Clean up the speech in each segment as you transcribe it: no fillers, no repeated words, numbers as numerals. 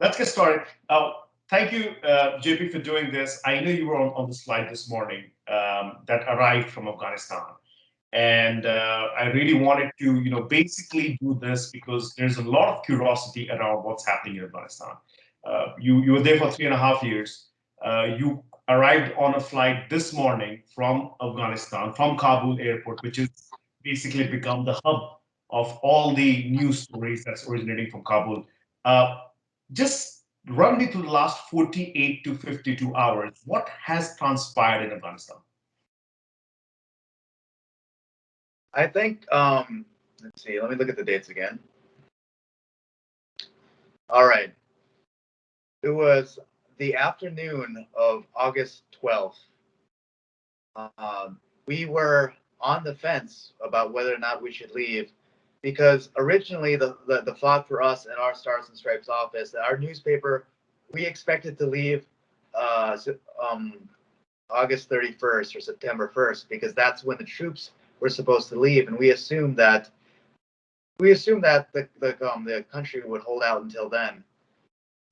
let's get started. Thank you, JP, for doing this. I know you were on the slide this morning that arrived from Afghanistan. And I really wanted to, basically do this because there's a lot of curiosity around what's happening in Afghanistan. You were there for 3.5 years. You arrived on a flight this morning from Afghanistan, from Kabul airport, which is basically become the hub of all the news stories that's originating from Kabul. Uh, just run me through the last 48 to 52 hours. What has transpired in Afghanistan? I think, let's see, let me look at the dates again. All right. It was the afternoon of August 12th. We were on the fence about whether or not we should leave because originally the thought for us in our Stars and Stripes office, our newspaper, we expected to leave August 31st or September 1st because that's when the troops were supposed to leave, and we assumed that the country would hold out until then.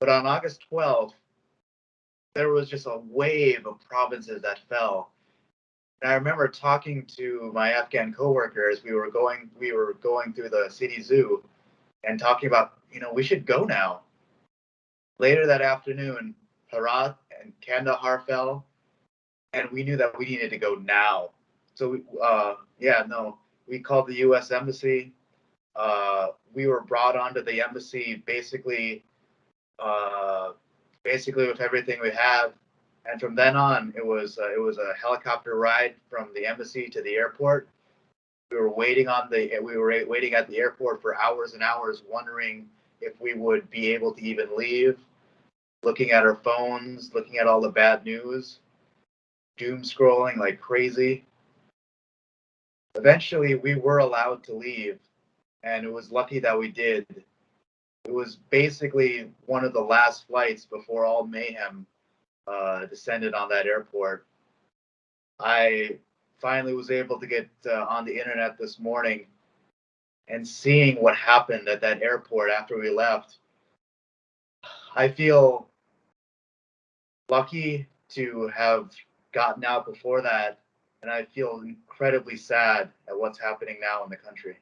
But on August 12th, there was just a wave of provinces that fell. And I remember talking to my Afghan coworkers. We were going through the city zoo and talking about, we should go now. Later that afternoon, Herat and Kandahar fell, and we knew that we needed to go now. So we called the U.S. Embassy. We were brought onto the embassy basically with everything we had, and from then on, it was a helicopter ride from the embassy to the airport. We were waiting at the airport for hours and hours, wondering if we would be able to even leave. Looking at our phones, looking at all the bad news, doom scrolling like crazy. Eventually, we were allowed to leave, and it was lucky that we did. It was basically one of the last flights before all mayhem descended on that airport. I finally was able to get on the internet this morning, and seeing what happened at that airport after we left, I feel lucky to have gotten out before that, and I feel incredibly sad at what's happening now in the country.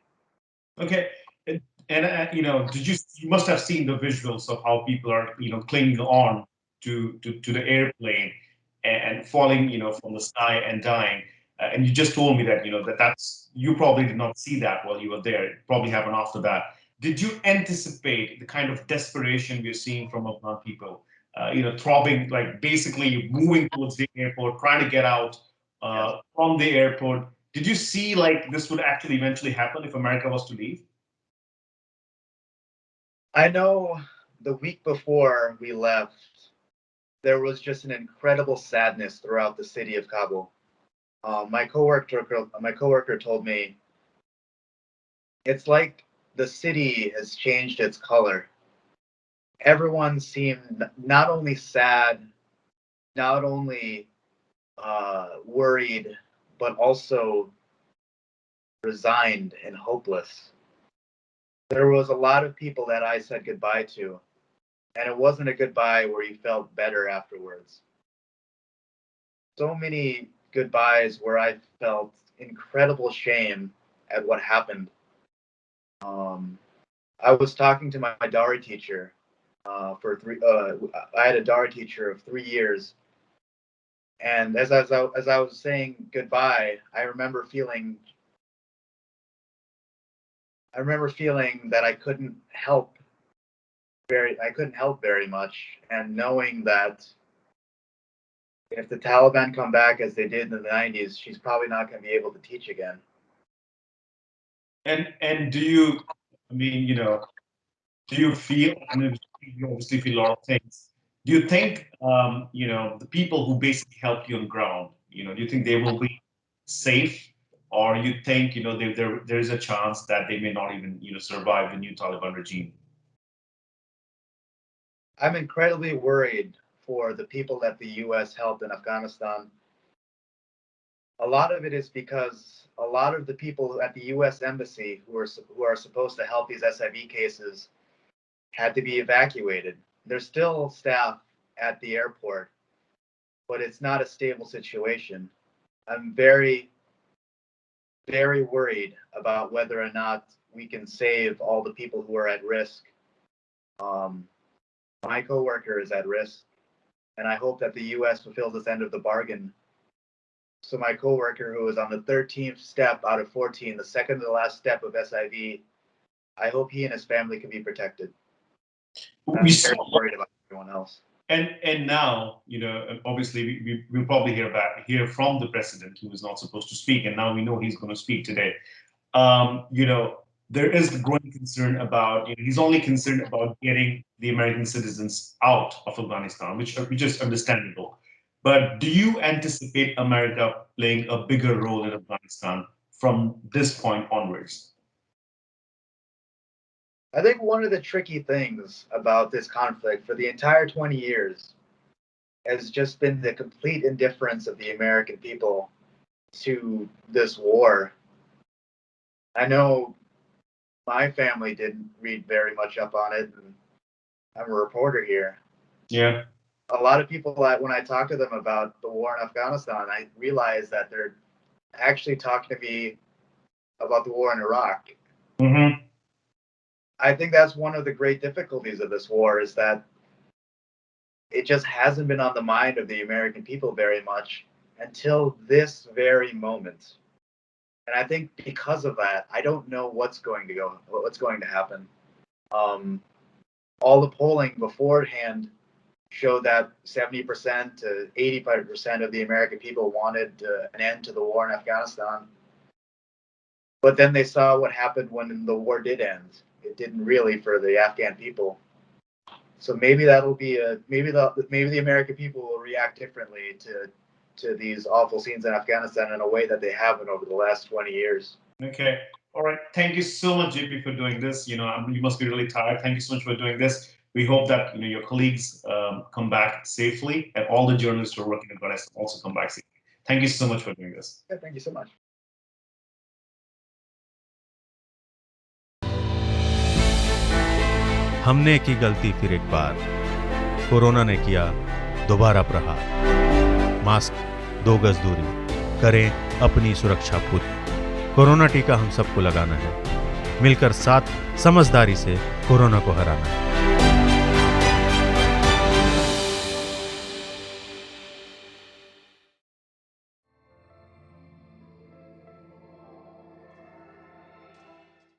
Okay, and you must have seen the visuals of how people are clinging on to the airplane and falling from the sky and dying. And you just told me that that's you probably did not see that while you were there. It probably happened after that. Did you anticipate the kind of desperation we're seeing from Afghan people? Throbbing, like basically moving towards the airport, trying to get out from the airport. Did you see like this would actually eventually happen if America was to leave? I know the week before we left, there was just an incredible sadness throughout the city of Kabul. My coworker told me it's like the city has changed its color. Everyone seemed not only sad, not only worried, but also resigned and hopeless. There was a lot of people that I said goodbye to, and it wasn't a goodbye where you felt better afterwards. So many goodbyes where I felt incredible shame at what happened. I was talking to my Dari teacher for three. I had a Dari teacher of 3 years, and as I was saying goodbye, I remember feeling that I couldn't help very much, and knowing that if the Taliban come back as they did in the 90s, she's probably not going to be able to teach again. And do you, I mean, do you feel? I mean, you obviously feel a lot of things. Do you think, the people who basically help you on the ground, do you think they will be safe, or you think, there is a chance that they may not even, survive the new Taliban regime? I'm incredibly worried for the people that the U.S. helped in Afghanistan. A lot of it is because a lot of the people at the U.S. Embassy who are supposed to help these SIV cases had to be evacuated. There's still staff at the airport, but it's not a stable situation. I'm very, very worried about whether or not we can save all the people who are at risk. My coworker is at risk, and I hope that the U.S. fulfills its end of the bargain. So my coworker, who is on the 13th step out of 14, the second to the last step of SIV, I hope he and his family can be protected. I'm We very saw, worried about everyone else. and now, obviously we'll probably hear from the president, who is not supposed to speak, and now we know he's going to speak today. There is growing concern about, he's only concerned about getting the American citizens out of Afghanistan, which is understandable. But do you anticipate America playing a bigger role in Afghanistan from this point onwards? I think one of the tricky things about this conflict for the entire 20 years has just been the complete indifference of the American people to this war. I know my family didn't read very much up on it, and I'm a reporter here. Yeah. A lot of people, when I talk to them about the war in Afghanistan, I realize that they're actually talking to me about the war in Iraq. Mm-hmm. I think that's one of the great difficulties of this war, is that it just hasn't been on the mind of the American people very much until this very moment. And I think because of that, I don't know what's going to happen. All the polling beforehand showed that 70% to 85% of the American people wanted an end to the war in Afghanistan. But then they saw what happened when the war did end. It didn't really for the Afghan people. So maybe that'll be maybe the American people will react differently to these awful scenes in Afghanistan in a way that they haven't over the last 20 years. Okay. All right. Thank you so much, JP, for doing this. You must be really tired. Thank you so much for doing this. We hope that your colleagues come back safely, and all the journalists who are working in Afghanistan also come back safely. Thank you so much for doing this. Yeah, thank you so much. हमने की गलती फिर एक बार, corona ने किया दोबारा प्रहार। Mask, 2 गज दूरी, करें अपनी सुरक्षा खुद। कोरोना टीका हम सबको लगाना है, मिलकर साथ समझदारी से कोरोना को हराना है।